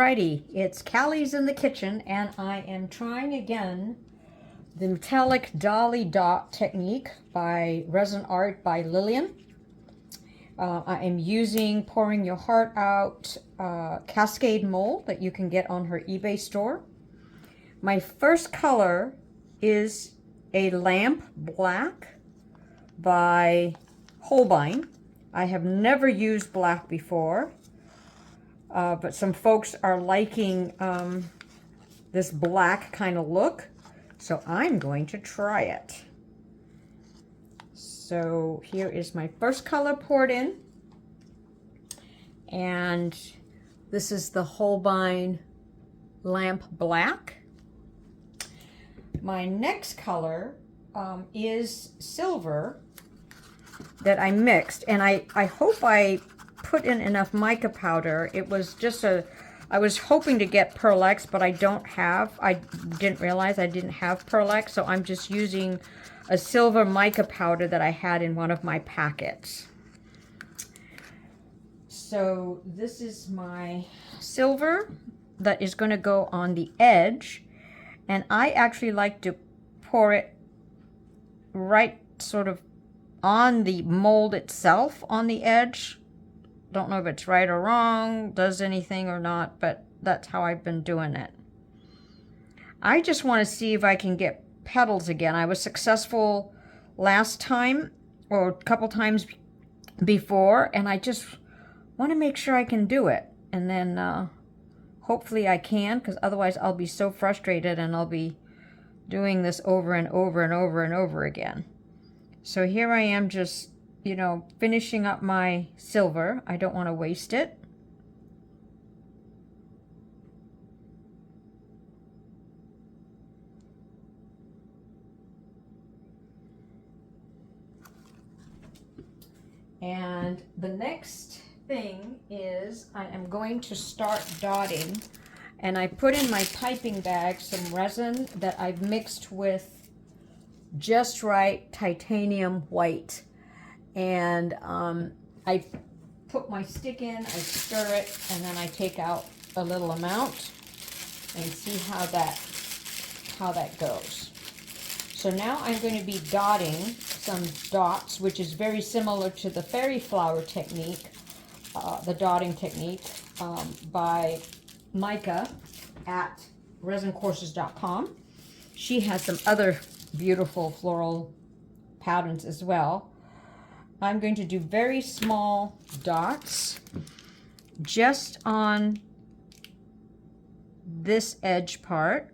Alrighty, it's Callie's in the kitchen, and I am trying again the metallic dolly dot technique by Resin Art by Lillian. I am using Pouring Your Heart Out Cascade mold that you can get on her eBay store. My first color is a lamp black by Holbein. I have never used black before. But some folks are liking this black kind of look, so I'm going to try it. So here is my first color poured in, and this is the Holbein Lamp Black. My next color is silver that I mixed, and I hope I put in enough mica powder. It was just I was hoping to get Pearl Ex, but I didn't realize I didn't have Pearl Ex, so I'm just using a silver mica powder that I had in one of my packets. So this is my silver that is going to go on the edge, and I actually like to pour it right sort of on the mold itself on the edge. Don't know if it's right or wrong, does anything or not, but that's how I've been doing it. I just want to see if I can get petals again. I was successful last time or a couple times before, and I just want to make sure I can do it. And then hopefully I can, because otherwise I'll be so frustrated and I'll be doing this over and over and over and over again. So here I am, just finishing up my silver. I don't want to waste it. And the next thing is I am going to start dotting, and I put in my piping bag some resin that I've mixed with Just Right Titanium White. And I put my stick in, I stir it, and then I take out a little amount and see how that goes. So now I'm going to be dotting some dots, which is very similar to the fairy flower technique, the dotting technique by Micah at resincourses.com. She has some other beautiful floral patterns as well. I'm going to do very small dots just on this edge part.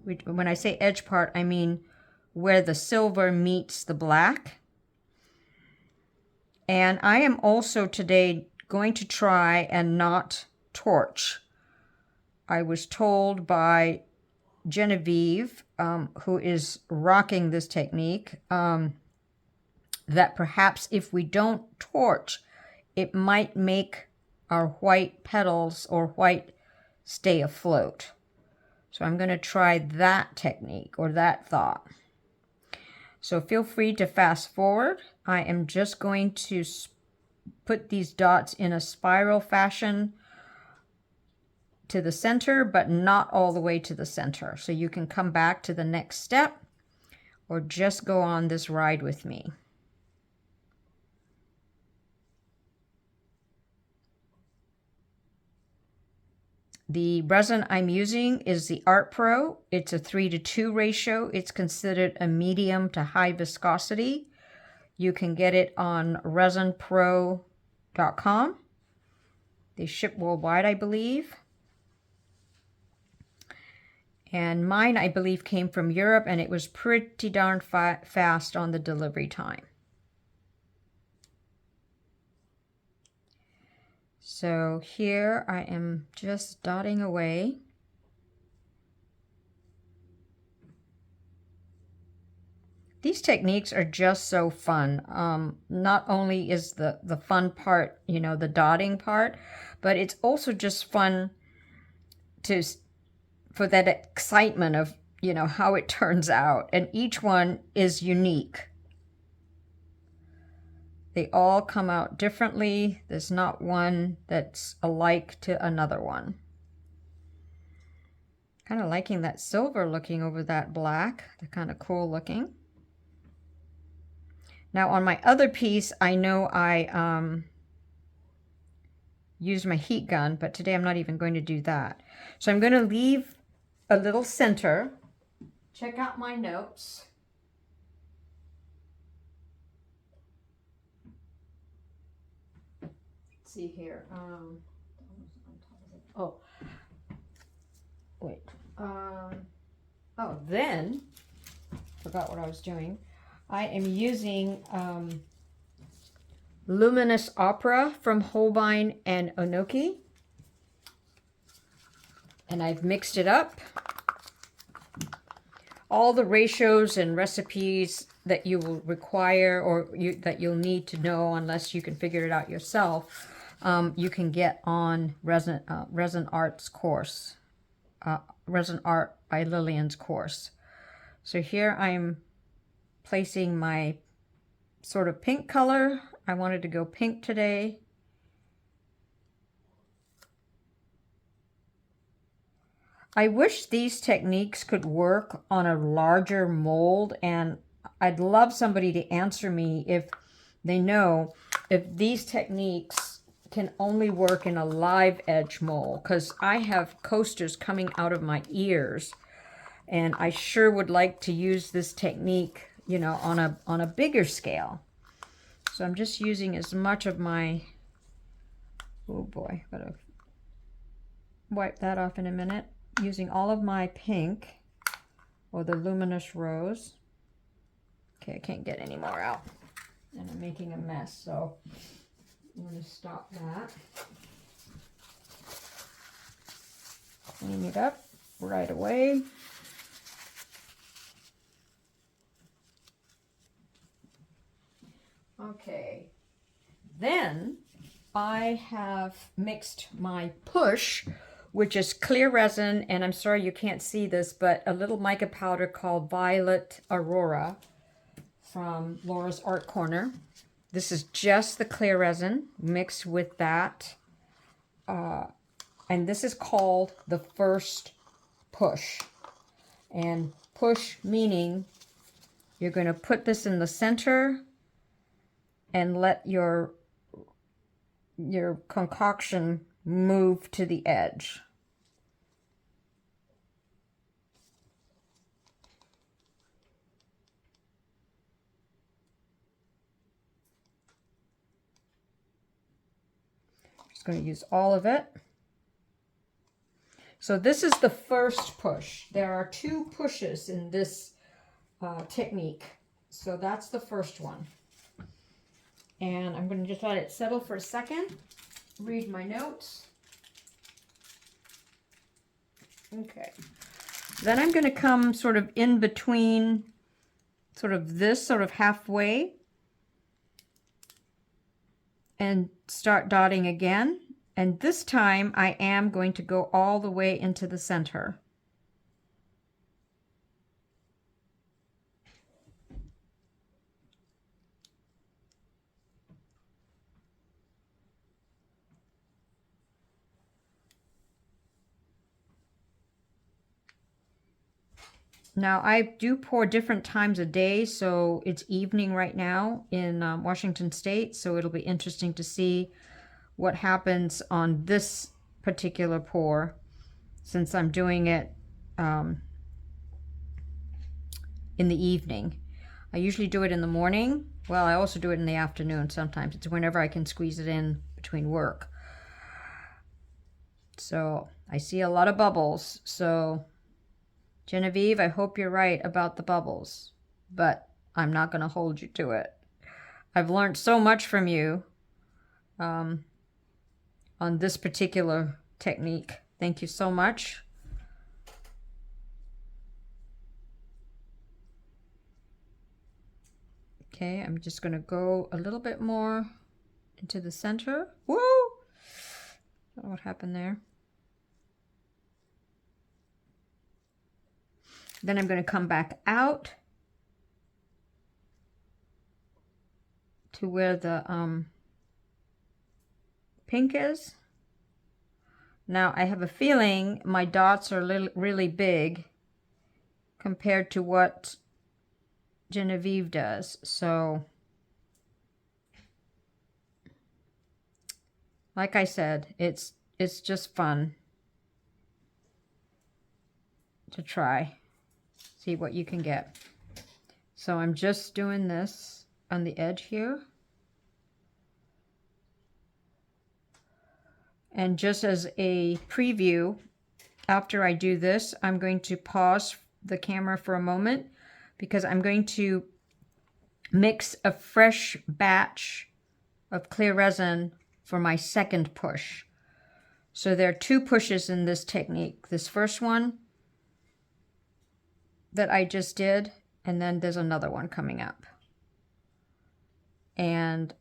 When I say edge part, I mean where the silver meets the black. And I am also today going to try and not torch. I was told by Genevieve, who is rocking this technique, that perhaps if we don't torch, it might make our white petals or white stay afloat. So I'm going to try that technique or that thought. So feel free to fast forward. I am just going to put these dots in a spiral fashion to the center, but not all the way to the center. So you can come back to the next step or just go on this ride with me. The resin I'm using is the Art Pro. It's a 3:2 ratio. It's considered a medium to high viscosity. You can get it on resinpro.com. They ship worldwide, I believe. And mine, I believe, came from Europe, and it was pretty darn fast on the delivery time. So here I am just dotting away. These techniques are just so fun. Not only is the fun part, the dotting part, but it's also just fun for that excitement of, how it turns out. And each one is unique. They all come out differently. There's not one that's alike to another one. Kind of liking that silver looking over that black. They're kind of cool looking. Now on my other piece, I know I used my heat gun, but today I'm not even going to do that. So I'm going to leave a little center. Check out my notes. Let's see here. Oh, wait. Oh, then, forgot what I was doing. I am using Luminous Opera from Holbein and Onoki. And I've mixed it up. All the ratios and recipes that you will require or that you'll need to know unless you can figure it out yourself, you can get on Resin Art's course, Resin Art by Lillian's course. So here I'm placing my sort of pink color. I wanted to go pink today. I wish these techniques could work on a larger mold, and I'd love somebody to answer me if they know if these techniques can only work in a live edge mold, because I have coasters coming out of my ears, and I sure would like to use this technique, you know, on a bigger scale. So I'm just using as much of my, oh boy, gotta wipe that off in a minute. Using all of my pink or the luminous rose. Okay, I can't get any more out and I'm making a mess, so I'm going to stop that. Clean it up right away. Okay, then I have mixed my push, which is clear resin, and I'm sorry you can't see this, but a little mica powder called Violet Aurora from Laura's Art Corner. This is just the clear resin mixed with that. And this is called the first push. And push meaning you're going to put this in the center and let your concoction move to the edge. Going to use all of it. So this is the first push. There are two pushes in this technique. So that's the first one. And I'm going to just let it settle for a second. Read my notes. Okay. Then I'm going to come sort of in between sort of this, sort of halfway, and start dotting again. And this time I am going to go all the way into the center. Now I do pour different times a day, so it's evening right now in Washington State, so it'll be interesting to see what happens on this particular pour since I'm doing it in the evening. I usually do it in the morning. Well, I also do it in the afternoon sometimes. It's whenever I can squeeze it in between work. So I see a lot of bubbles, so Genevieve, I hope you're right about the bubbles, but I'm not going to hold you to it. I've learned so much from you on this particular technique. Thank you so much. Okay, I'm just going to go a little bit more into the center. Woo! I don't know what happened there. Then I'm going to come back out to where the pink is. Now I have a feeling my dots are really big compared to what Genevieve does. So, like I said, it's just fun to try, see what you can get. So I'm just doing this on the edge here. And just as a preview, after I do this, I'm going to pause the camera for a moment because I'm going to mix a fresh batch of clear resin for my second push. So there are two pushes in this technique. This first one that I just did, and then there's another one coming up. And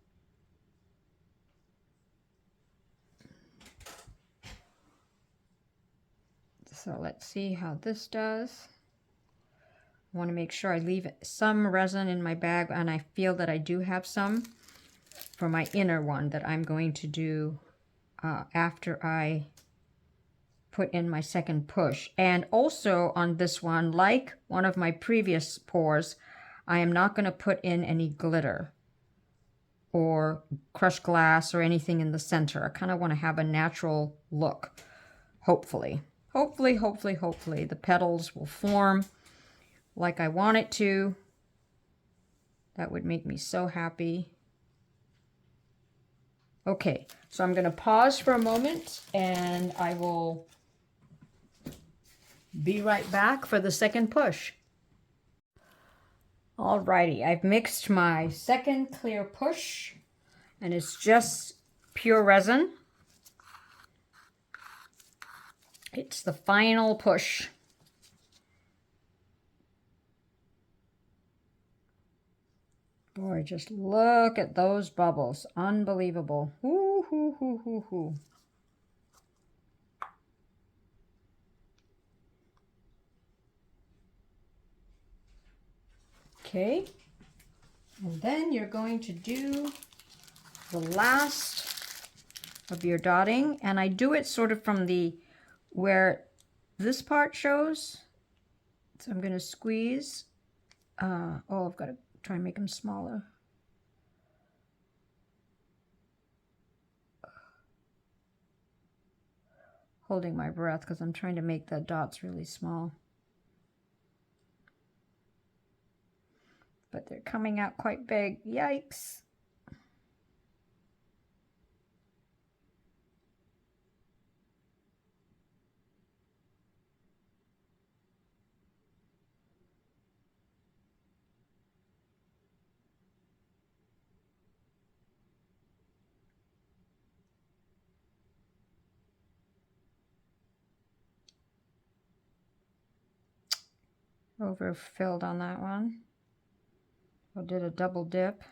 so let's see how this does. I want to make sure I leave some resin in my bag, and I feel that I do have some for my inner one that I'm going to do after I put in my second push. And also on this one, like one of my previous pours, I am not going to put in any glitter or crushed glass or anything in the center. I kind of want to have a natural look, hopefully. Hopefully, the petals will form like I want it to. That would make me so happy. Okay, so I'm going to pause for a moment and I will be right back for the second push. Alrighty, I've mixed my second clear push and it's just pure resin. It's the final push. Boy, just look at those bubbles. Unbelievable. Hoo, hoo, hoo, hoo, hoo. Okay. And then you're going to do the last of your dotting. And I do it sort of from the where this part shows. So I'm going to squeeze. Oh, I've got to try and make them smaller. Holding my breath because I'm trying to make the dots really small. But they're coming out quite big. Yikes. Overfilled on that one. I did a double dip.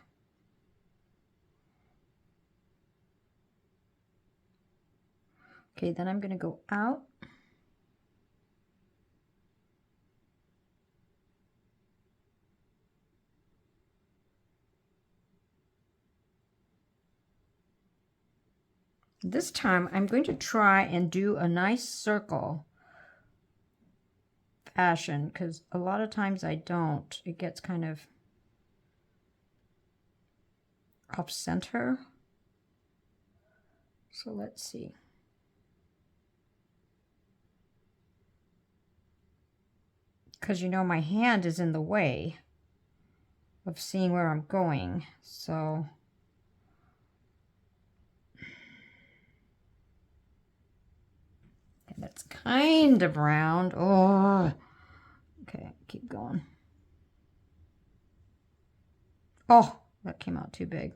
Okay, then I'm going to go out. This time I'm going to try and do a nice circle fashion because a lot of times I don't. It gets kind of off center. So let's see. Because you know my hand is in the way of seeing where I'm going. So that's kind of round. Oh, okay, keep going. Oh, that came out too big.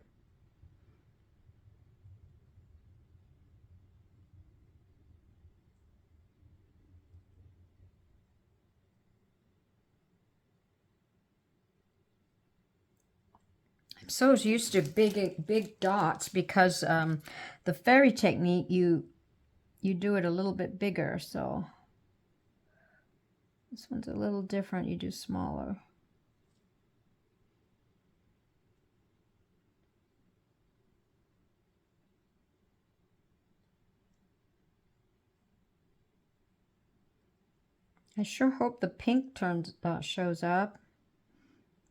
I'm so used to big dots because the fairy technique, you do it a little bit bigger, so this one's a little different. You do smaller. I sure hope the pink shows up.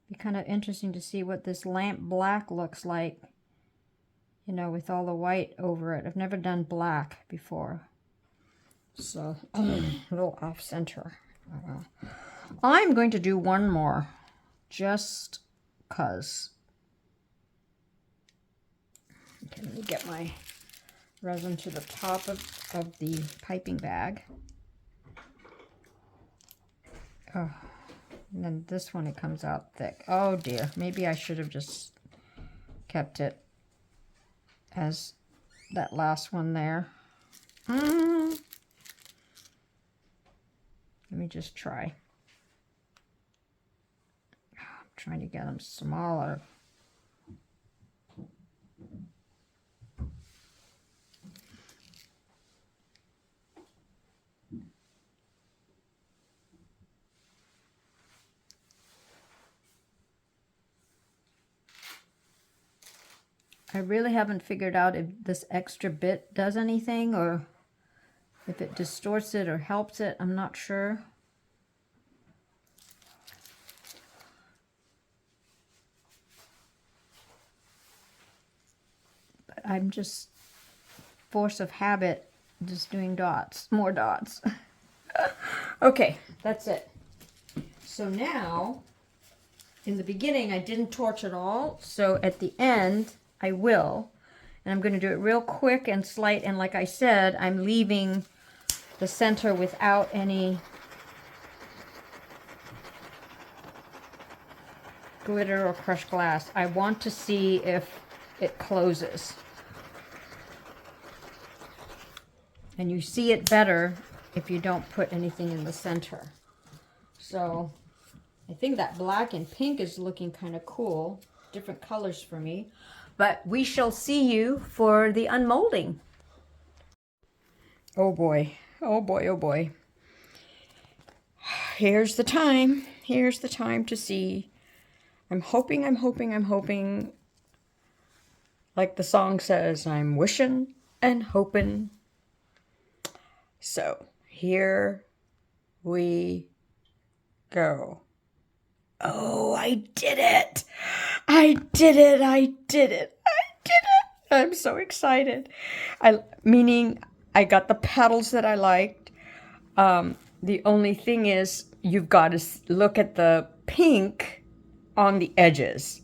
Be kind of interesting to see what this lamp black looks like, you know, with all the white over it. I've never done black before. So, a little off center. I'm going to do one more, just cause. Okay, let me get my resin to the top of the piping bag. Oh, and then this one, it comes out thick. Oh dear, maybe I should have just kept it as that last one there. Let me just try. I'm trying to get them smaller. I really haven't figured out if this extra bit does anything or if it distorts it or helps it. I'm not sure. But I'm just, force of habit, just doing dots, more dots. Okay, that's it. So now, in the beginning, I didn't torch at all. So at the end, I will. And I'm going to do it real quick and slight. And like I said, I'm leaving the center without any glitter or crushed glass. I want to see if it closes. And you see it better if you don't put anything in the center. So I think that black and pink is looking kind of cool. Different colors for me. But we shall see you for the unmolding. Oh boy. Oh boy, oh boy. Here's the time. Here's the time to see. I'm hoping, like the song says, I'm wishing and hoping. So, here we go. Oh, I did it. I did it. I did it. I did it. I'm so excited. Meaning I got the petals that I liked. The only thing is you've got to look at the pink on the edges.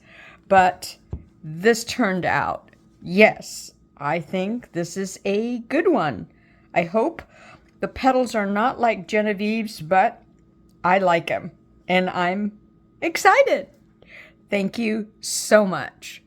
But this turned out, yes, I think this is a good one. I hope the petals are not like Genevieve's, but I like them. And I'm excited. Thank you so much.